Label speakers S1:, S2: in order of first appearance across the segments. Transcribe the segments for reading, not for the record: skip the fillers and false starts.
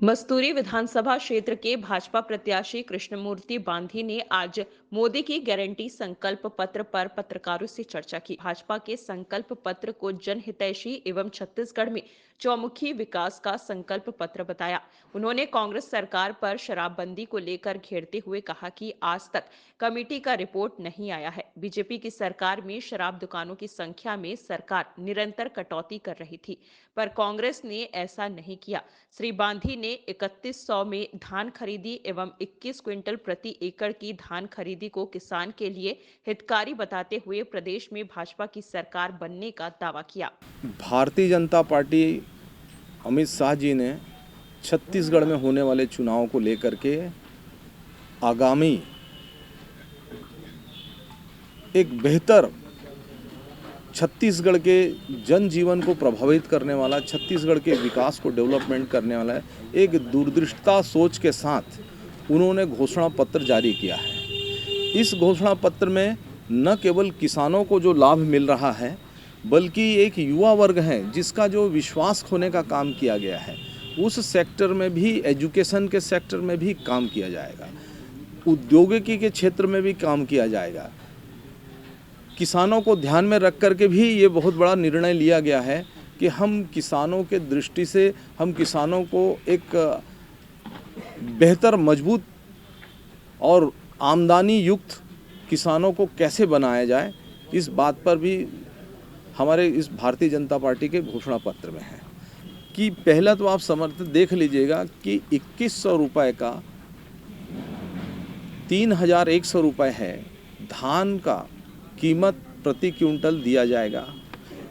S1: मस्तूरी विधानसभा क्षेत्र के भाजपा प्रत्याशी कृष्णमूर्ति बांधी ने आज मोदी की गारंटी संकल्प पत्र पर पत्रकारों से चर्चा की। भाजपा के संकल्प पत्र को जनहितैषी एवं छत्तीसगढ़ में चौमुखी विकास का संकल्प पत्र बताया। उन्होंने कांग्रेस सरकार पर शराबबंदी को लेकर घेरते हुए कहा कि आज तक कमेटी का रिपोर्ट नहीं आया है। बीजेपी की सरकार में शराब दुकानों की संख्या में सरकार निरंतर कटौती कर रही थी, पर कांग्रेस ने ऐसा नहीं किया। श्री बांधी ने 3100 में धान खरीदी एवं 21 क्विंटल प्रति एकड़ की धान खरीदी को किसान के लिए हितकारी बताते हुए प्रदेश में भाजपा की सरकार बनने का दावा किया।
S2: भारतीय जनता पार्टी अमित शाह जी ने छत्तीसगढ़ में होने वाले चुनाव को लेकर के आगामी एक बेहतर छत्तीसगढ़ के जनजीवन को प्रभावित करने वाला, छत्तीसगढ़ के विकास को डेवलपमेंट करने वाला एक दूरदृष्टता सोच के साथ उन्होंने घोषणा पत्र जारी किया है। इस घोषणा पत्र में न केवल किसानों को जो लाभ मिल रहा है, बल्कि एक युवा वर्ग है जिसका जो विश्वास खोने का काम किया गया है, उस सेक्टर में भी, एजुकेशन के सेक्टर में भी काम किया जाएगा, औद्योगिकी के क्षेत्र में भी काम किया जाएगा। किसानों को ध्यान में रख कर के भी ये बहुत बड़ा निर्णय लिया गया है कि हम किसानों के दृष्टि से हम किसानों को एक बेहतर, मजबूत और आमदनी युक्त किसानों को कैसे बनाया जाए, इस बात पर भी हमारे इस भारतीय जनता पार्टी के घोषणा पत्र में है। कि पहला तो आप समर्थन देख लीजिएगा कि 2100 रुपये का 3100 रुपये है धान का कीमत प्रति क्विंटल दिया जाएगा।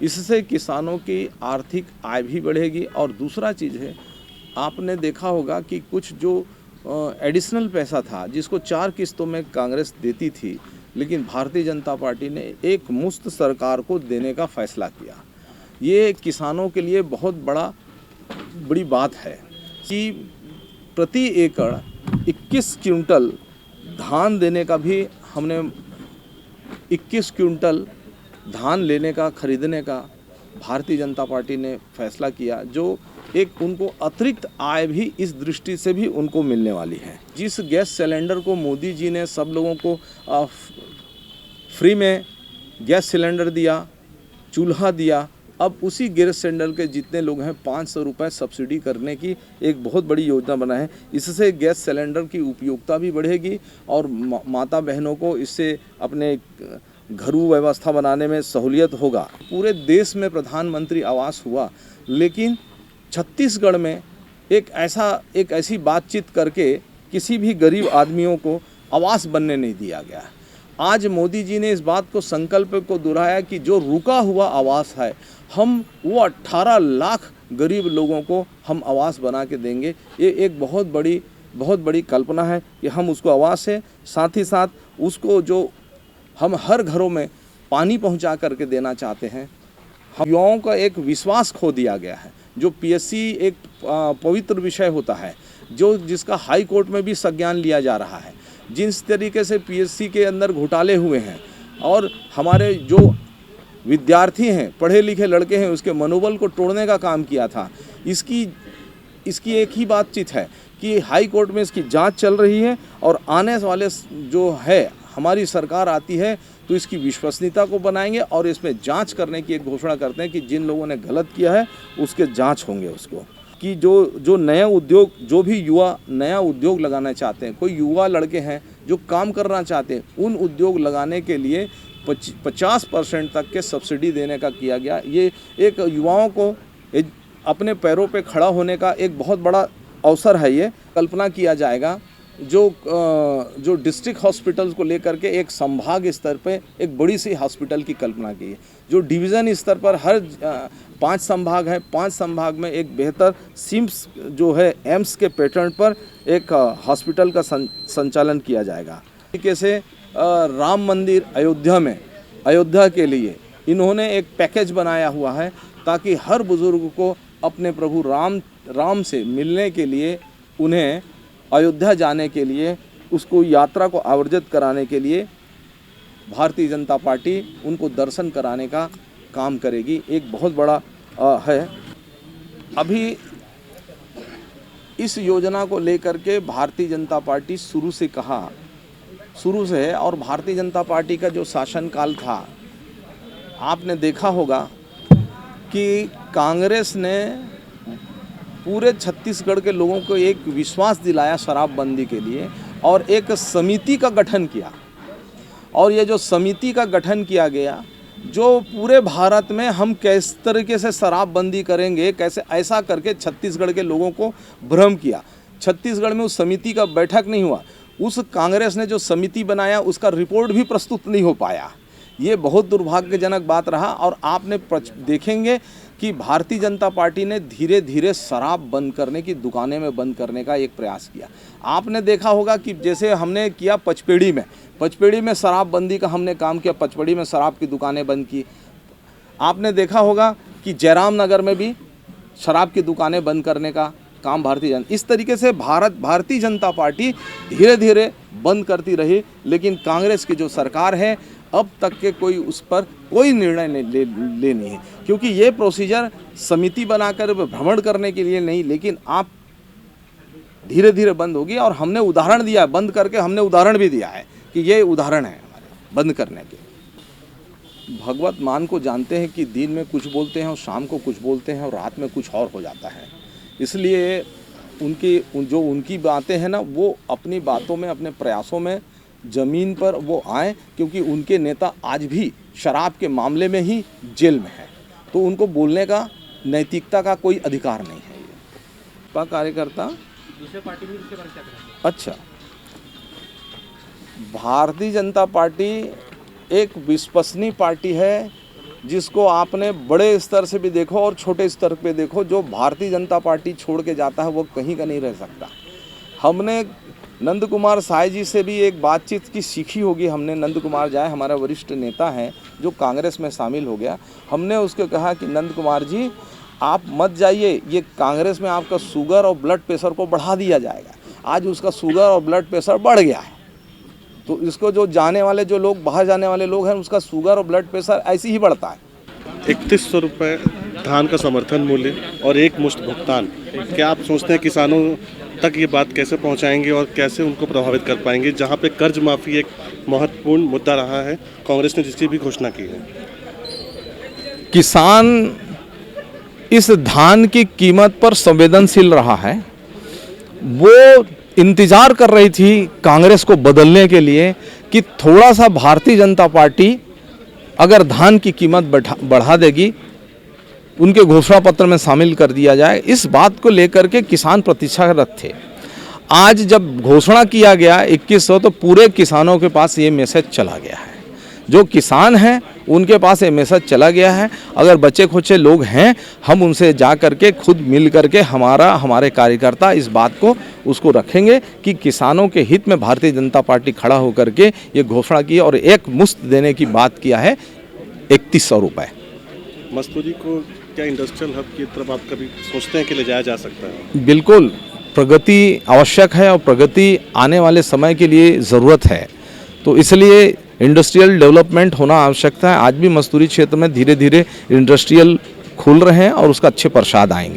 S2: इससे किसानों की आर्थिक आय भी बढ़ेगी। और दूसरा चीज़ है, आपने देखा होगा कि कुछ जो एडिशनल पैसा था जिसको 4 किस्तों में कांग्रेस देती थी, लेकिन भारतीय जनता पार्टी ने एक मुश्त सरकार को देने का फैसला किया। ये किसानों के लिए बहुत बड़ी बात है कि प्रति एकड़ 21 क्विंटल धान देने का भी हमने 21 क्विंटल धान लेने का, खरीदने का भारतीय जनता पार्टी ने फैसला किया, जो एक उनको अतिरिक्त आय भी इस दृष्टि से भी उनको मिलने वाली है। जिस गैस सिलेंडर को मोदी जी ने सब लोगों को फ्री में गैस सिलेंडर दिया, चूल्हा दिया, अब उसी गैस सिलेंडर के जितने लोग हैं 500 रुपये सब्सिडी करने की एक बहुत बड़ी योजना बना है। इससे गैस सिलेंडर की उपयोगिता भी बढ़ेगी और माता बहनों को इससे अपने घरेलू व्यवस्था बनाने में सहूलियत होगा। पूरे देश में प्रधानमंत्री आवास हुआ, लेकिन छत्तीसगढ़ में एक ऐसी बातचीत करके किसी भी गरीब आदमियों को आवास बनने नहीं दिया गया। आज मोदी जी ने इस बात को, संकल्प को दोहराया कि जो रुका हुआ आवास है, हम वो 18 लाख गरीब लोगों को हम आवास बना के देंगे। ये एक बहुत बड़ी कल्पना है कि हम उसको आवास है, साथ ही साथ उसको जो हम हर घरों में पानी पहुंचा करके देना चाहते हैं। हम युवाओं का एक विश्वास खो दिया गया है। जो पीएससी एक पवित्र विषय होता है, जिसका हाई कोर्ट में भी संज्ञान लिया जा रहा है, जिस तरीके से पीएससी के अंदर घोटाले हुए हैं और हमारे जो विद्यार्थी हैं, पढ़े लिखे लड़के हैं, उसके मनोबल को तोड़ने का काम किया था। इसकी एक ही बातचीत है कि हाई कोर्ट में इसकी जांच चल रही है और आने वाले जो है हमारी सरकार आती है तो इसकी विश्वसनीयता को बनाएंगे और इसमें जांच करने की एक घोषणा करते हैं कि जिन लोगों ने गलत किया है उसके जांच होंगे। उसको कि जो नया उद्योग, जो भी युवा नया उद्योग लगाना चाहते हैं, कोई युवा लड़के हैं जो काम करना चाहते हैं, उन उद्योग लगाने के लिए 50% तक के सब्सिडी देने का किया गया। ये एक युवाओं को अपने पैरों पे खड़ा होने का एक बहुत बड़ा अवसर है। ये कल्पना किया जाएगा जो डिस्ट्रिक्ट हॉस्पिटल्स को लेकर के एक संभाग स्तर पे एक बड़ी सी हॉस्पिटल की कल्पना की है। जो डिवीज़न स्तर पर हर 5 संभाग है, 5 संभाग में एक बेहतर सिम्स जो है एम्स के पैटर्न पर एक हॉस्पिटल का संचालन किया जाएगा। तरीके से राम मंदिर अयोध्या के लिए इन्होंने एक पैकेज बनाया हुआ है ताकि हर बुज़ुर्ग को अपने प्रभु राम से मिलने के लिए, उन्हें अयोध्या जाने के लिए, उसको यात्रा को आवर्जित कराने के लिए भारतीय जनता पार्टी उनको दर्शन कराने का काम करेगी। एक बहुत बड़ा है। अभी इस योजना को लेकर के भारतीय जनता पार्टी शुरू से है। और भारतीय जनता पार्टी का जो शासनकाल था, आपने देखा होगा कि कांग्रेस ने पूरे छत्तीसगढ़ के लोगों को एक विश्वास दिलाया शराबबंदी के लिए और एक समिति का गठन किया। और ये जो समिति का गठन किया गया, जो पूरे भारत में हम किस तरीके से शराबबंदी करेंगे, कैसे, ऐसा करके छत्तीसगढ़ के लोगों को भ्रम किया। छत्तीसगढ़ में उस समिति का बैठक नहीं हुआ। उस कांग्रेस ने जो समिति बनाया उसका रिपोर्ट भी प्रस्तुत नहीं हो पाया। ये बहुत दुर्भाग्यजनक बात रहा। और आपने देखेंगे कि भारतीय जनता पार्टी ने धीरे धीरे शराब बंद करने की, दुकानें में बंद करने का एक प्रयास किया। आपने देखा होगा कि जैसे हमने किया पचपेड़ी में शराबबंदी का हमने काम किया, पचपेड़ी में शराब की दुकानें बंद की। आपने देखा होगा कि जयराम नगर में भी शराब की दुकानें बंद करने का काम इस तरीके से भारतीय जनता पार्टी धीरे धीरे बंद करती रही। लेकिन कांग्रेस की जो सरकार है, अब तक के कोई उस पर कोई निर्णय लेनी है, क्योंकि ये प्रोसीजर समिति बनाकर भ्रमण करने के लिए नहीं, लेकिन आप धीरे धीरे बंद होगी। और हमने उदाहरण दिया है, बंद करके हमने उदाहरण भी दिया है कि ये उदाहरण है हमारे बंद करने के। भगवत मान को जानते हैं कि दिन में कुछ बोलते हैं और शाम को कुछ बोलते हैं और रात में कुछ और हो जाता है। इसलिए उनकी बातें हैं ना, वो अपनी बातों में, अपने प्रयासों में ज़मीन पर वो आए, क्योंकि उनके नेता आज भी शराब के मामले में ही जेल में है। तो उनको बोलने का, नैतिकता का कोई अधिकार नहीं है। ये कार्यकर्ता
S3: दूसरे पार्टी में इसके बारे में क्या करेंगे?
S2: अच्छा, भारतीय जनता पार्टी एक विश्वसनीय पार्टी है, जिसको आपने बड़े स्तर से भी देखो और छोटे स्तर पे देखो। जो भारतीय जनता पार्टी छोड़ के जाता है वो कहीं का नहीं रह सकता। हमने नंद कुमार साय जी से भी एक बातचीत की सीखी होगी। हमने नंद कुमार साय हमारा वरिष्ठ नेता है जो कांग्रेस में शामिल हो गया। हमने उसको कहा कि नंद कुमार जी, आप मत जाइए, ये कांग्रेस में आपका शुगर और ब्लड प्रेशर को बढ़ा दिया जाएगा। आज उसका शुगर और ब्लड प्रेशर बढ़ गया है। तो इसको जो जाने वाले, जो लोग बाहर जाने वाले लोग हैं, उसका शुगर और ब्लड प्रेशर ऐसे ही बढ़ता है।
S4: 3100 रुपये धान का समर्थन मूल्य और एक मुश्त भुगतान, क्या आप सोचते हैं किसानों तक ये बात कैसे पहुंचाएंगे और कैसे उनको प्रभावित कर पाएंगे, जहां पे कर्ज माफ़ी एक महत्वपूर्ण मुद्दा रहा है, कांग्रेस ने जिसकी भी घोषणा की है?
S2: किसान इस धान की कीमत पर संवेदनशील रहा है। वो इंतजार कर रही थी कांग्रेस को बदलने के लिए कि थोड़ा सा भारतीय जनता पार्टी अगर धान की कीमत बढ़ा देगी, उनके घोषणा पत्र में शामिल कर दिया जाए। इस बात को लेकर के किसान प्रतीक्षारत थे। आज जब घोषणा किया गया 2100, तो पूरे किसानों के पास ये मैसेज चला गया है। जो किसान हैं उनके पास ये मैसेज चला गया है। अगर बच्चे खुचे लोग हैं, हम उनसे जा करके खुद मिल करके हमारे कार्यकर्ता इस बात को उसको रखेंगे कि किसानों के हित में भारतीय जनता पार्टी खड़ा होकर के ये घोषणा की और एक मुश्त देने की बात किया है, 3100 रुपये।
S4: मस्तूरी को क्या इंडस्ट्रियल हब की तरफ आप कभी सोचते हैं कि ले जाया जा सकता है?
S2: बिल्कुल, प्रगति आवश्यक है और प्रगति आने वाले समय के लिए ज़रूरत है। तो इसलिए इंडस्ट्रियल डेवलपमेंट होना आवश्यकता है। आज भी मस्तूरी क्षेत्र में धीरे धीरे इंडस्ट्रियल खुल रहे हैं और उसका अच्छे प्रसाद आएंगे।